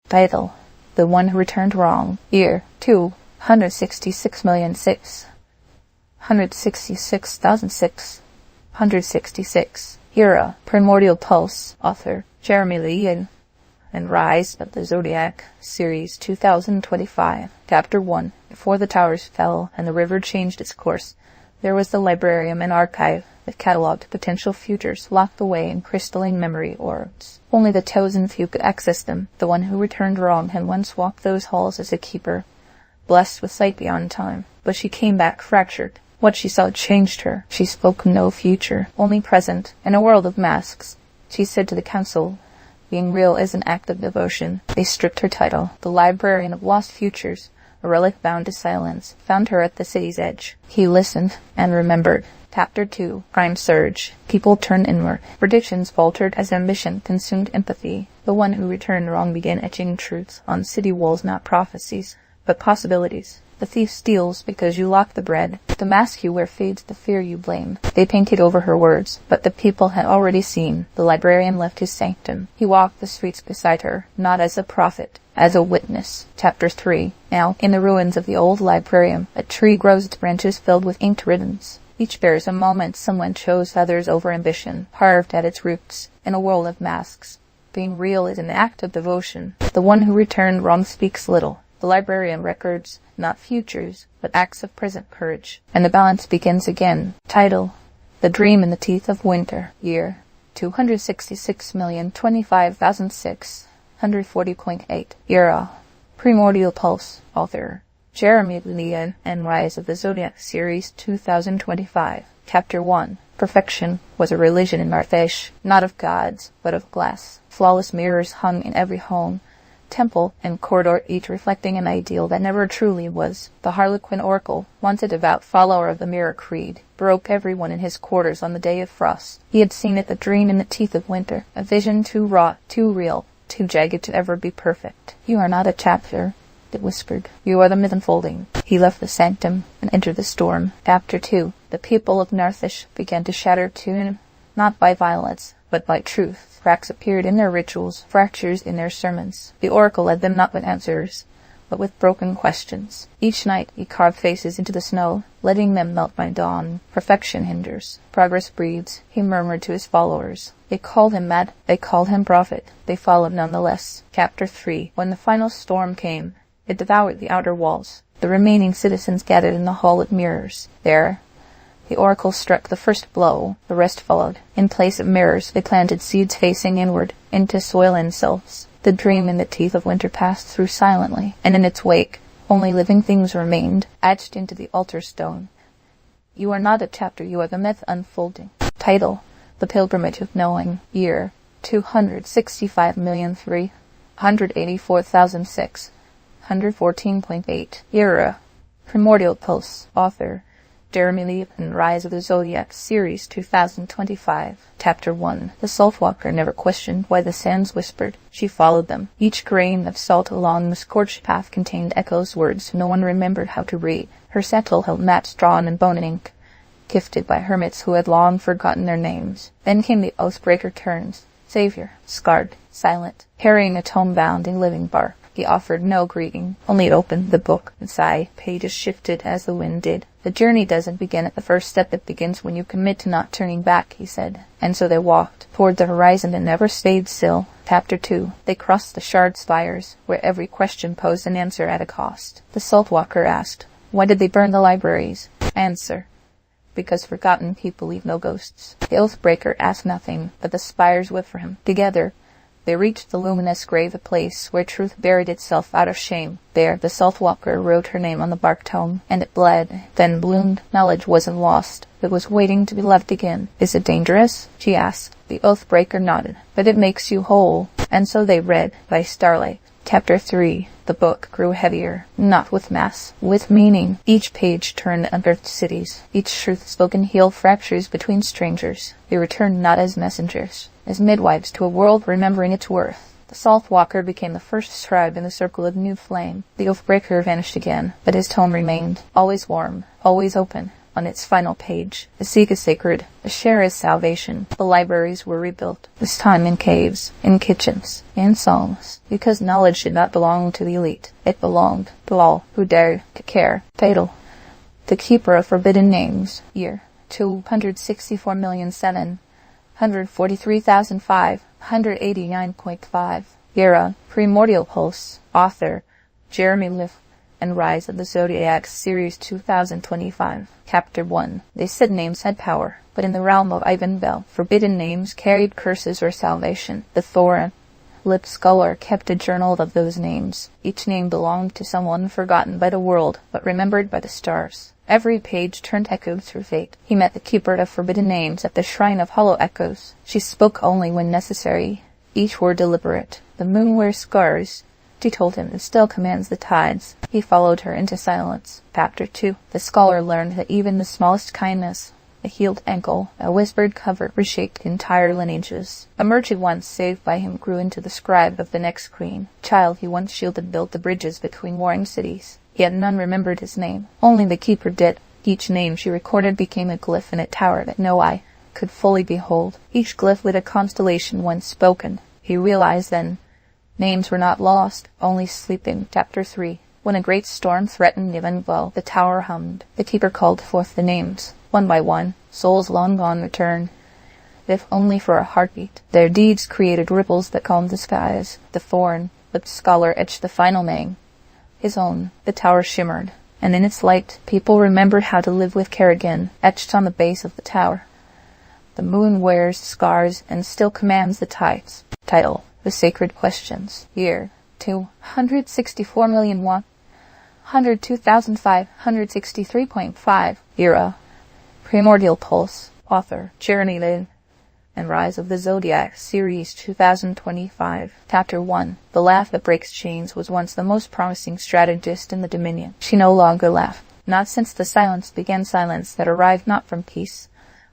Title: The One Who Returned Wrong. Year: 266,666,666. Era: Primordial Pulse. Author: Jeremy Levan. And Rise of the Zodiac, Series 2025. Chapter 1. Before the towers fell and the river changed its course, there was the librarium and archive that catalogued potential futures locked away in crystalline memory orbs. Only the chosen few could access them. The one who returned wrong had once walked those halls as a keeper, blessed with sight beyond time. But she came back fractured. What she saw changed her. She spoke no future, only present, in a world of masks. She said to the council, being real is an act of devotion. They stripped her title. The librarian of lost futures, a relic bound to silence, found her at the city's edge. He listened and remembered. Chapter 2. Crime surge. People turned inward. Predictions faltered as ambition consumed empathy. The one who returned wrong began etching truths on city walls, not prophecies, but possibilities. The thief steals because you lock the bread. The mask you wear fades the fear you blame. They painted over her words, but the people had already seen. The librarian left his sanctum. He walked the streets beside her, not as a prophet, as a witness. Chapter 3. Now, in the ruins of the old librarium, a tree grows its branches filled with inked ribbons. Each bears a moment someone chose others over ambition, carved at its roots, in a world of masks. Being real is an act of devotion. The one who returned wrong speaks little. The librarian records not futures, but acts of present courage. And the balance begins again. Title: The Dream in the Teeth of Winter. Year: 266,025,640.8. Era: Primordial Pulse. Author: Jeremy Levan. And Rise of the Zodiac, Series 2025. Chapter 1. Perfection was a religion in Narthesh, not of gods, but of glass. Flawless mirrors hung in every home, temple and corridor, each reflecting an ideal that never truly was. The Harlequin Oracle, once a devout follower of the Mirror Creed, broke everyone in his quarters on the day of frost. He had seen it, the dream in the teeth of winter, a vision too raw, too real, too jagged to ever be perfect. You are not a chapter, it whispered. You are the myth unfolding. He left the sanctum and entered the storm. Chapter 2. The people of Narthesh began to shatter too, not by violence, but by truth. Cracks appeared in their rituals, fractures in their sermons. The oracle led them not with answers, but with broken questions. Each night he carved faces into the snow, letting them melt by dawn. Perfection hinders. Progress breeds, he murmured to his followers. They called him mad, they called him prophet. They followed nonetheless. Chapter 3. When the final storm came, it devoured the outer walls. The remaining citizens gathered in the Hall of Mirrors. There, the oracle struck the first blow. The rest followed. In place of mirrors, they planted seeds facing inward, into soil and selves. The dream in the teeth of winter passed through silently, and in its wake, only living things remained, etched into the altar stone. You are not a chapter, you are the myth unfolding. Title: The Pilgrimage of Knowing. Year: 265,384,614.8. Era: Primordial Pulse. Author: Jeremy Levan. Rise of the Zodiac, Series 2025. Chapter 1. The Saltwalker never questioned why the sands whispered. She followed them. Each grain of salt along the scorched path contained echoes, words no one remembered how to read. Her satchel held maps drawn in bone and ink, gifted by hermits who had long forgotten their names. Then came the Oathbreaker turns. Savior, scarred, silent, carrying a tome bound in living bark. He offered no greeting, only opened the book and sighed. Pages shifted as the wind did. The journey doesn't begin at the first step, it begins when you commit to not turning back, he said. And so they walked toward the horizon and never stayed still. Chapter 2. They crossed the shard spires, where every question posed an answer at a cost. The Saltwalker asked, why did they burn the libraries? Answer: because forgotten people leave no ghosts. The Oathbreaker asked nothing, but the spires wept for him. Together, they reached the luminous grave, a place where truth buried itself out of shame. There, the Saltwalker wrote her name on the bark tome, and it bled, then bloomed. Knowledge wasn't lost. It was waiting to be loved again. Is it dangerous? She asked. The Oathbreaker nodded. But it makes you whole. And so they read, by starlight. Chapter 3. The book grew heavier, not with mass, with meaning. Each page turned unearthed cities. Each truth spoken healed fractures between strangers. They returned not as messengers, as midwives to a world remembering its worth. The Saltwalker became the first scribe in the circle of new flame. The Oathbreaker vanished again, but his tone remained, always warm, always open. On its final page, "The seek is sacred, the share is salvation." The libraries were rebuilt, this time in caves, in kitchens, in songs, because knowledge did not belong to the elite. It belonged to all who dared to care. Title: The Keeper of Forbidden Names. Year: 264,743,589.5. Era: Primordial Pulse. Author: Jeremy Levan, and Rise of the Zodiac, Series 2025. Chapter 1. They said names had power, but in the realm of Ivan Bell, forbidden names carried curses or salvation. The Thorn-lipped scholar kept a journal of those names. Each name belonged to someone forgotten by the world, but remembered by the stars. Every page turned echoes through fate. He met the keeper of forbidden names at the shrine of hollow echoes. She spoke only when necessary, each word deliberate. "The moon wears scars," she told him, "and still commands the tides." He followed her into silence. Chapter 2. The scholar learned that even the smallest kindness, a healed ankle, a whispered cover, reshaped entire lineages. A merchant once saved by him grew into the scribe of the next queen. Child he once shielded built the bridges between warring cities. Yet none remembered his name. Only the keeper did. Each name she recorded became a glyph in a tower that no eye could fully behold. Each glyph lit a constellation once spoken. He realized then names were not lost, only sleeping. Chapter 3. When a great storm threatened Ivanville, the tower hummed. The keeper called forth the names. One by one, souls long gone returned, if only for a heartbeat. Their deeds created ripples that calmed the skies. The thorn-lipped scholar etched the final name, his own. The tower shimmered, and in its light, people remembered how to live with care again. Etched on the base of the tower, "The moon wears scars and still commands the tides." Title: The Sacred Questions. Year: 264,102,563.5. Era: Primordial Pulse. Author: Jeremy Levan, and Rise of the Zodiac, Series 2025. Chapter 1. The laugh that breaks chains was once the most promising strategist in the Dominion. She no longer laughed. Not since the silence began, silence that arrived not from peace,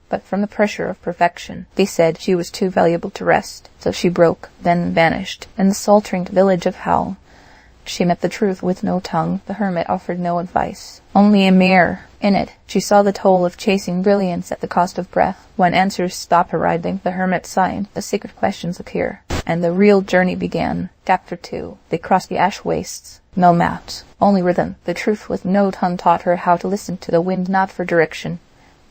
but from the pressure of perfection. They said she was too valuable to rest, so she broke, then vanished. In the sultring village of Howell, she met the truth with no tongue. The hermit offered no advice, only a mirror. In it, she saw the toll of chasing brilliance at the cost of breath. When answers stopped arriving, the hermit sighed. The sacred questions appear, and the real journey began. Chapter 2. They crossed the ash wastes. No maps, only rhythm. The truth with no tongue taught her how to listen to the wind, not for direction,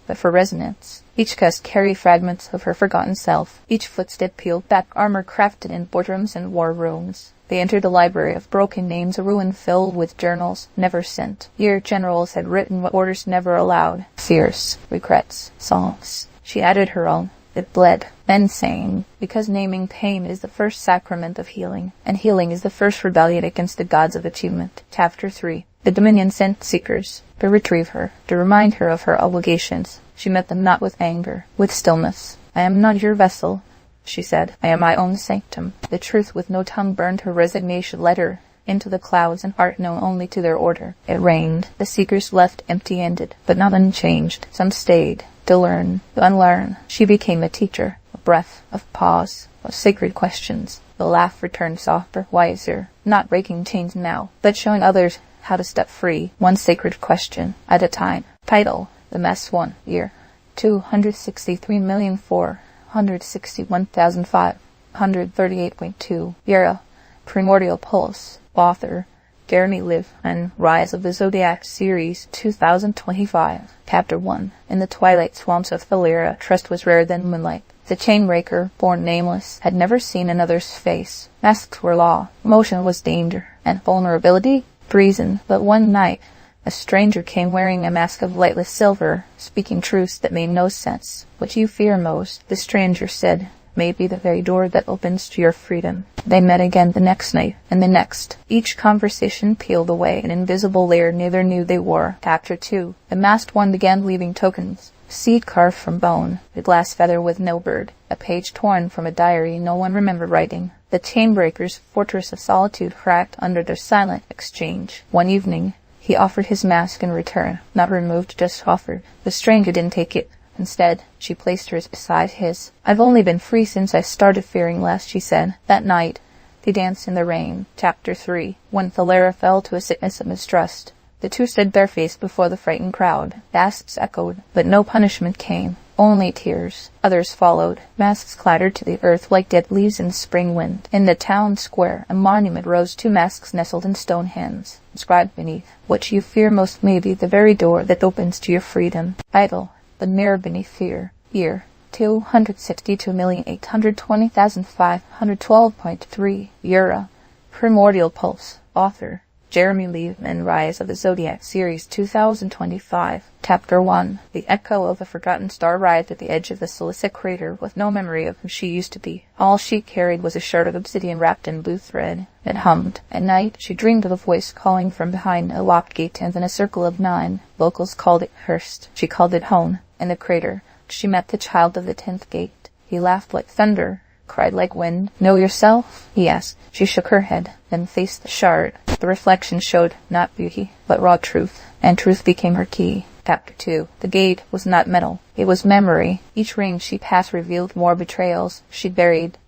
but for resonance. Each gust carried fragments of her forgotten self. Each footstep peeled back armor crafted in boardrooms and war rooms. They entered the library of broken names, a ruin filled with journals never sent. Here generals had written what orders never allowed. Fears, regrets, songs. She added her own. It bled, then sang, because naming pain is the first sacrament of healing, and healing is the first rebellion against the gods of achievement. Chapter 3. The Dominion sent seekers to retrieve her, to remind her of her obligations. She met them not with anger, with stillness. "I am not your vessel," she said. "I am my own sanctum." The truth with no tongue burned her resignation, led her into the clouds, and heart known only to their order. It rained. The seekers left empty-handed, but not unchanged. Some stayed, to learn, to unlearn. She became a teacher, a breath of pause, of sacred questions. The laugh returned softer, wiser, not breaking chains now, but showing others how to step free, one sacred question at a time. Title: The Mass 1. Year: 263,461,538.2. Era: Primordial Pulse. Author: Jeremy Levan, and Rise of the Zodiac, Series 2025. Chapter 1. In the twilight swamps of Thalera, trust was rarer than moonlight. The chainbreaker, born nameless, had never seen another's face. Masks were law, motion was danger, and vulnerability, treason. But one night, a stranger came wearing a mask of lightless silver, speaking truths that made no sense. "What you fear most," the stranger said, "may be the very door that opens to your freedom." They met again the next night, and the next. Each conversation peeled away an invisible layer neither knew they wore. Chapter 2. The masked one began leaving tokens. Seed carved from bone, a glass feather with no bird, a page torn from a diary no one remembered writing. The chainbreaker's fortress of solitude cracked under their silent exchange. One evening, he offered his mask in return, not removed, just offered. The stranger didn't take it. Instead, she placed hers beside his. "I've only been free since I started fearing less," she said. That night, they danced in the rain. Chapter 3. When Thalera fell to a sickness of mistrust, The two stood barefaced before the frightened crowd. Gasps echoed, but no punishment came. Only tears. Others followed. Masks clattered to the earth like dead leaves in the spring wind. In the town square, a monument rose, two masks nestled in stone hands. Inscribed beneath, "What you fear most may be the very door that opens to your freedom." Idle, the mirror beneath fear. Year, 262,820,512.3. Era, Primordial Pulse. Author, Jeremy Levan. Rise of the Zodiac Series 2025. Chapter 1. The echo of a forgotten star arrived at the edge of the Zodiac crater with no memory of who she used to be. All she carried was a shard of obsidian wrapped in blue thread. It hummed. At night, she dreamed of a voice calling from behind a locked gate, and in a circle of 9. Locals called it Hurst. She called it home. In the crater, she met the child of the 10th gate. He laughed like thunder, cried like wind. "Know yourself?" he asked. She shook her head, then faced the shard. The reflection showed not beauty, but raw truth, and truth became her key. Chapter 2. The gate was not metal. It was memory. Each ring she passed revealed more betrayals she'd buried,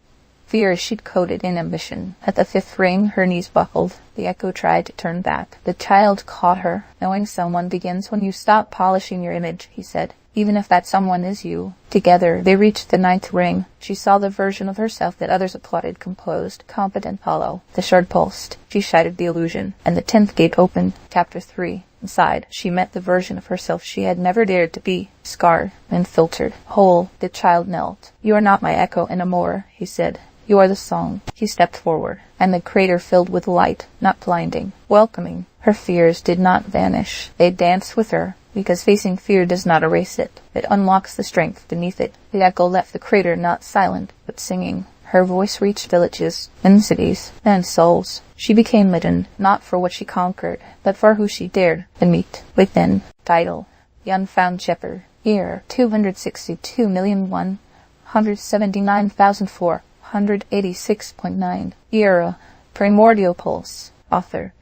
fears she'd coded in ambition. At the 5th ring, her knees buckled. The echo tried to turn back. The child caught her. "Knowing someone begins when you stop polishing your image," he said. "Even if that someone is you." Together, they reached the 9th ring. She saw the version of herself that others applauded, composed, competent, hollow. The shard pulsed. She shattered the illusion, and the 10th gate opened. Chapter 3. Inside, she met the version of herself she had never dared to be. Scarred and filtered. Whole, the child knelt. "You are not my echo anymore," he said. "You are the song." He stepped forward, and the crater filled with light, not blinding, welcoming. Her fears did not vanish. They danced with her, because facing fear does not erase it. It unlocks the strength beneath it. The echo left the crater not silent, but singing. Her voice reached villages, and cities, and souls. She became midden, not for what she conquered, but for who she dared to meet within. Title: The Unfound Shepherd. Year: 262,179,486.9. Era: Primordial Pulse. Author,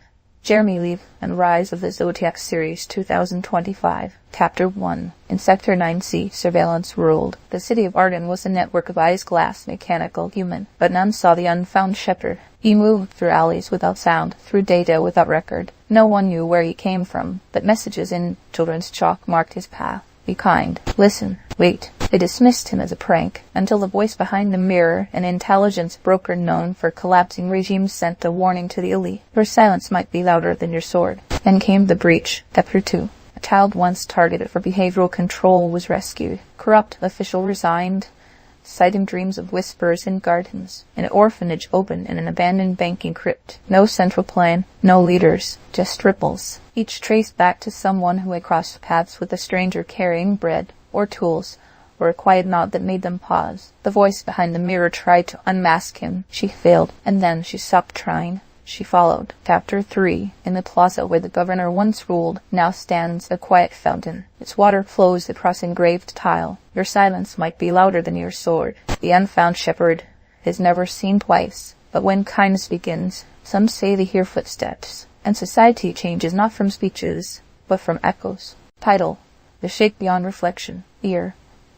Jeremy Levan. Rise of the Zodiac Series 2025. Chapter 1. In Sector 9C, surveillance ruled. The city of Arden was a network of eyes, glass, mechanical, human, but none saw the unfound shepherd. He moved through alleys without sound, through data without record. No one knew where he came from, but messages in children's chalk marked his path. Be kind. Listen. Wait. They dismissed him as a prank, until the voice behind the mirror, an intelligence broker known for collapsing regimes, sent a warning to the elite. Your silence might be louder than your sword. Then came the breach. Chapter 2. A child once targeted for behavioral control was rescued. Corrupt official resigned, citing dreams of whispers in gardens. An orphanage opened in an abandoned banking crypt. No central plan, no leaders, just ripples. Each traced back to someone who had crossed paths with a stranger carrying bread, or tools, or a quiet nod that made them pause. The voice behind the mirror tried to unmask him. She failed, and then she stopped trying. She followed. Chapter 3. In the plaza where the governor once ruled, now stands a quiet fountain. Its water flows across engraved tile. Your silence might be louder than your sword. The unfound shepherd is never seen twice. But when kindness begins, some say they hear footsteps. And society changes not from speeches, but from echoes. Title: The Shake Beyond Reflection. Year: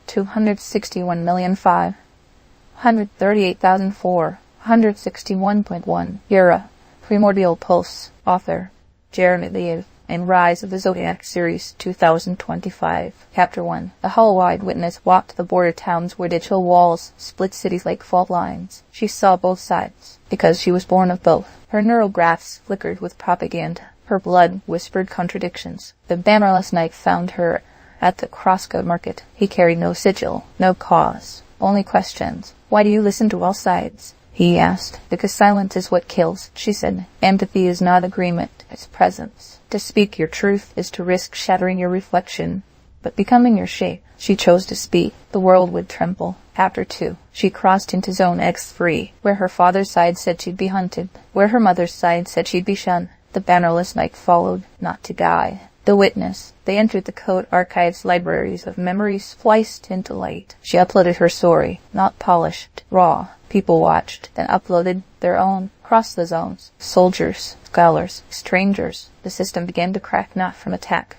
261,538,461.1. Era: Primordial Pulse. Author, Jeremy Levan. Rise of the Zodiac Series 2025. Chapter 1. The hollow-eyed witness walked the border towns where digital walls split cities like fault lines. She saw both sides, because she was born of both. Her neural graphs flickered with propaganda. Her blood whispered contradictions. The bannerless knight found her at the Crosscut market. He carried no sigil, no cause, only questions. "Why do you listen to all sides?" he asked. "Because silence is what kills," she said. "Empathy is not agreement, it's presence. To speak your truth is to risk shattering your reflection, but becoming your shape." She chose to speak. The world would tremble. Chapter 2. She crossed into Zone X3, where her father's side said she'd be hunted, where her mother's side said she'd be shunned. The bannerless knight followed, not to die. The witness. They entered the code archives, libraries of memories spliced into light. She uploaded her story, not polished, raw. People watched, then uploaded their own. Across the zones, soldiers, scholars, strangers. The system began to crack, not from attack,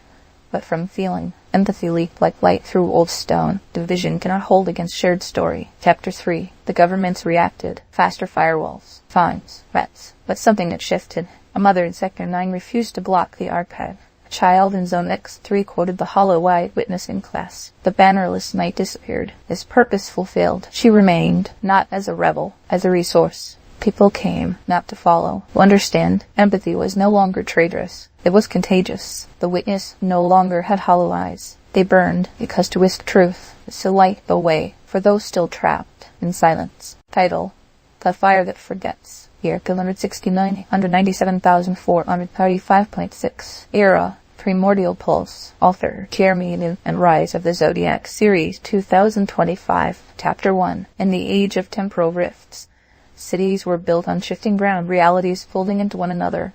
but from feeling. Empathy leaked like light through old stone. Division cannot hold against shared story. Chapter 3. The governments reacted. Faster firewalls, fines, threats. But something had shifted. A mother in Sector 9 refused to block the archive. A child in Zone X3 quoted the hollow eyewitness in class. The bannerless knight disappeared. His purpose fulfilled. She remained, not as a rebel, as a resource. People came, not to follow. To understand, empathy was no longer traitorous. It was contagious. The witness no longer had hollow eyes. They burned, because to whisper truth is to light the way for those still trapped in silence. Title: The Fire That Forgets. Year: 269, 197,435.6. Era: Primordial Pulse. Author: Jeremy Levan and Rise of the Zodiac Series 2025. Chapter 1. In the Age of Temporal Rifts. Cities were built on shifting ground, realities folding into one another.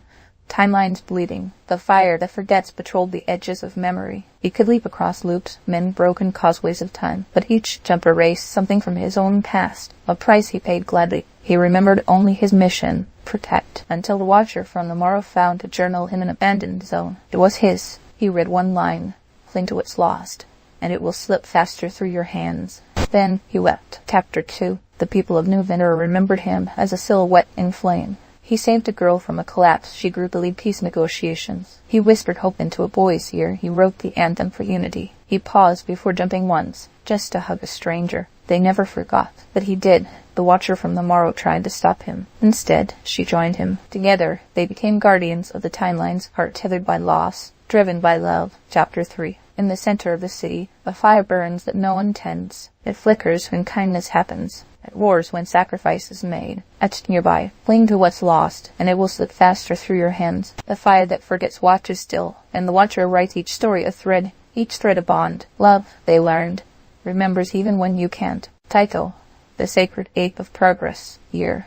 Timelines bleeding. The fire that forgets patrolled the edges of memory. He could leap across loops, mend broken causeways of time, but each jump erased something from his own past, a price he paid gladly. He remembered only his mission: protect, until the Watcher from the morrow found a journal in an abandoned zone. It was his. He read one line: "Cling to what's lost, and it will slip faster through your hands." Then he wept. Chapter 2. The people of New Venera remembered him as a silhouette in flame. He saved a girl from a collapse. She grew to lead peace negotiations. He whispered hope into a boy's ear. He wrote the anthem for unity. He paused before jumping once, just to hug a stranger. They never forgot. But he did. The Watcher from the morrow tried to stop him. Instead, she joined him. Together, they became guardians of the timelines, heart tethered by loss, driven by love. Chapter 3. In the center of the city, a fire burns that no one tends. It flickers when kindness happens. It roars when sacrifice is made. Etched nearby, cling to what's lost, and it will slip faster through your hands. The fire that forgets watches still, and the Watcher writes each story a thread, each thread a bond. Love, they learned, remembers even when you can't. Title: The Sacred Ache of Progress. Year: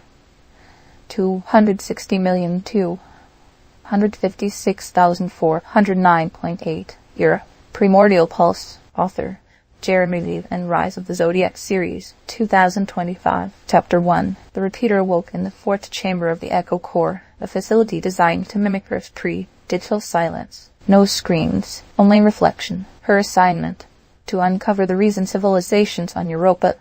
260,256,409.8. Era: Primordial Pulse. Author: Jeremy Levan and Rise of the Zodiac Series 2025. Chapter 1. The repeater awoke in the fourth chamber of the Echo Core, a facility designed to mimic Earth's pre-digital silence. No screams, only reflection. Her assignment: to uncover the reason civilizations on Europa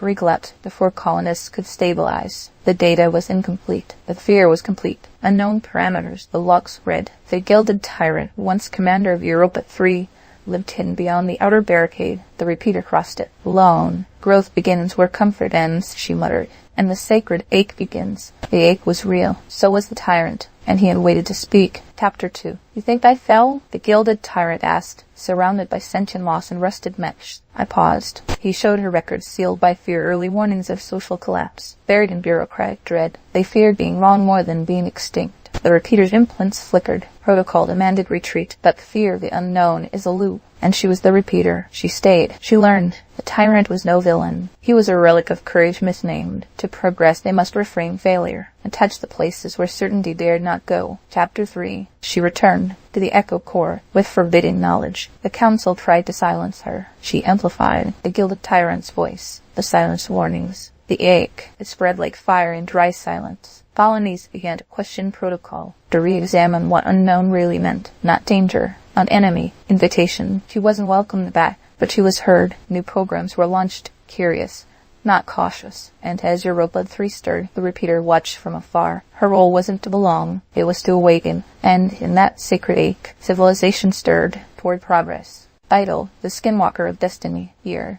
recollapsed before colonists could stabilize. The data was incomplete. The fear was complete. Unknown parameters. The logs read: the Gilded Tyrant, once commander of Europa 3, lived hidden beyond the outer barricade. The repeater crossed it. Alone. Growth begins where comfort ends, she muttered, and the sacred ache begins. The ache was real. So was the tyrant, and he had waited to speak. Chapter 2. You think I fell? The Gilded Tyrant asked, surrounded by sentient loss and rusted mechs. I paused. He showed her records sealed by fear, early warnings of social collapse, buried in bureaucratic dread. They feared being wrong more than being extinct. The repeater's implants flickered. Protocol demanded retreat, but the fear of the unknown is a loop. And she was the repeater. She stayed. She learned. The tyrant was no villain. He was a relic of courage misnamed. To progress, they must refrain failure, and touch the places where certainty dared not go. Chapter 3. She returned to the Echo Core with forbidden knowledge. The Council tried to silence her. She amplified the Gilded Tyrant's voice. The silence warnings. The ache. It spread like fire in dry silence. Colonies began to question protocol, to re-examine what unknown really meant. Not danger, not enemy, invitation. She wasn't welcomed back, but she was heard. New programs were launched, curious, not cautious. And as Europa 3 stirred, the repeater watched from afar. Her role wasn't to belong, it was to awaken. And in that sacred ache, civilization stirred toward progress. Title: The Skinwalker of Destiny. Year: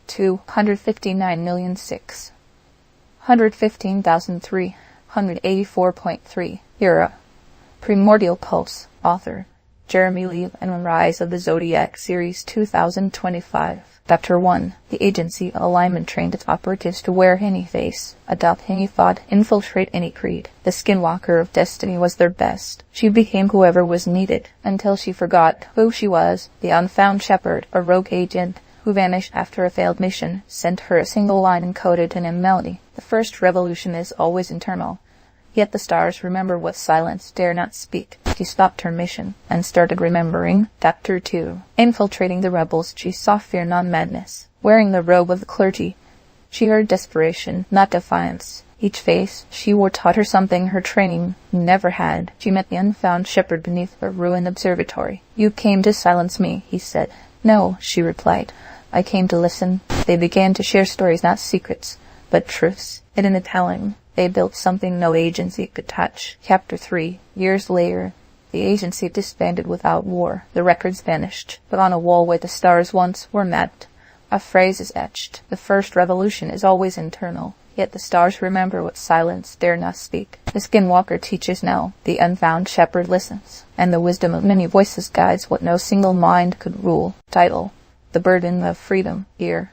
259,006. 115,384.3. Era: Primordial Pulse. Author: Jeremy Levan and Rise of the Zodiac Series 2025. Chapter 1. The agency alignment trained its operatives to wear any face, adopt any thought, infiltrate any creed. The Skinwalker of Destiny was their best. She became whoever was needed, until she forgot who she was. The unfound shepherd, a rogue agent, who vanished after a failed mission, sent her a single line encoded in a melody. The first revolution is always internal. Yet the stars remember what silence dare not speak. She stopped her mission, and started remembering. Chapter 2. Infiltrating the rebels, she saw fear, not madness. Wearing the robe of the clergy, she heard desperation, not defiance. Each face she wore taught her something her training never had. She met the unfound shepherd beneath a ruined observatory. "You came to silence me," he said. "No," she replied. "I came to listen." They began to share stories, not secrets, but truths, hidden in the telling. They built something no agency could touch. Chapter 3. Years later, the agency disbanded without war. The records vanished, but on a wall where the stars once were mapped, a phrase is etched. The first revolution is always internal, yet the stars remember what silence dare not speak. The skinwalker teaches now, the unfound shepherd listens, and the wisdom of many voices guides what no single mind could rule. Title: The Burden of Freedom. Year: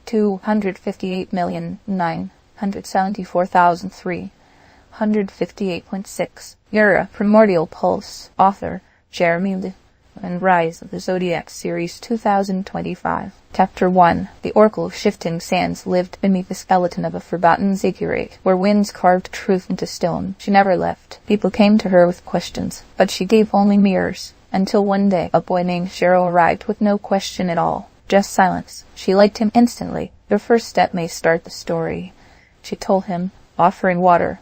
258,974,358.6. Era: Primordial Pulse. Author: Jeremy Levan. And Rise of the Zodiac Series 2025. Chapter 1. The Oracle of Shifting Sands lived beneath the skeleton of a forgotten ziggurat, where winds carved truth into stone. She never left. People came to her with questions, but she gave only mirrors, until one day a boy named Cheryl arrived with no question at all, just silence. She liked him instantly. Your first step may start the story, she told him, offering water,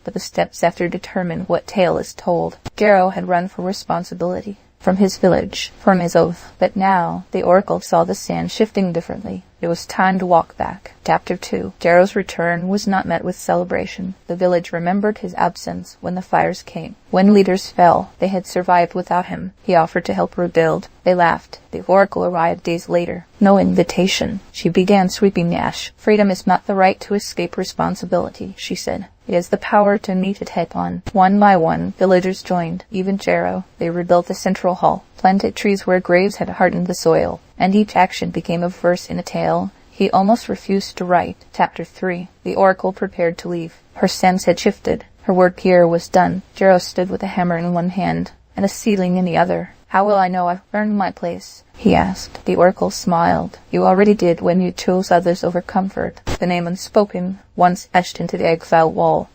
but the steps after determine what tale is told. Jero had run for responsibility, from his village, from his oath, but now the oracle saw the sand shifting differently. It was time to walk back. Chapter 2. Jero's return was not met with celebration. The village remembered his absence when the fires came. When leaders fell, they had survived without him. He offered to help rebuild. They laughed. The oracle arrived days later. No invitation. She began sweeping the ash. Freedom is not the right to escape responsibility, she said. It is the power to meet it head-on. One by one, villagers joined, even Jero. They rebuilt the central hall, planted trees where graves had hardened the soil, and each action became a verse in a tale he almost refused to write. Chapter 3. The oracle prepared to leave. Her sense had shifted. Her work here was done. Jero stood with a hammer in one hand and a ceiling in the other. How will I know I've earned my place? He asked. The oracle smiled. You already did when you chose others over comfort. The name unspoken, once etched into the exile wall,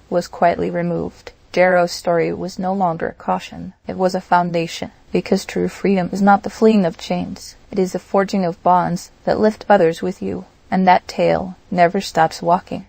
was quietly removed. Jero's story was no longer a caution. It was a foundation, because true freedom is not the fleeing of chains. It is the forging of bonds that lift others with you, and that tale never stops walking.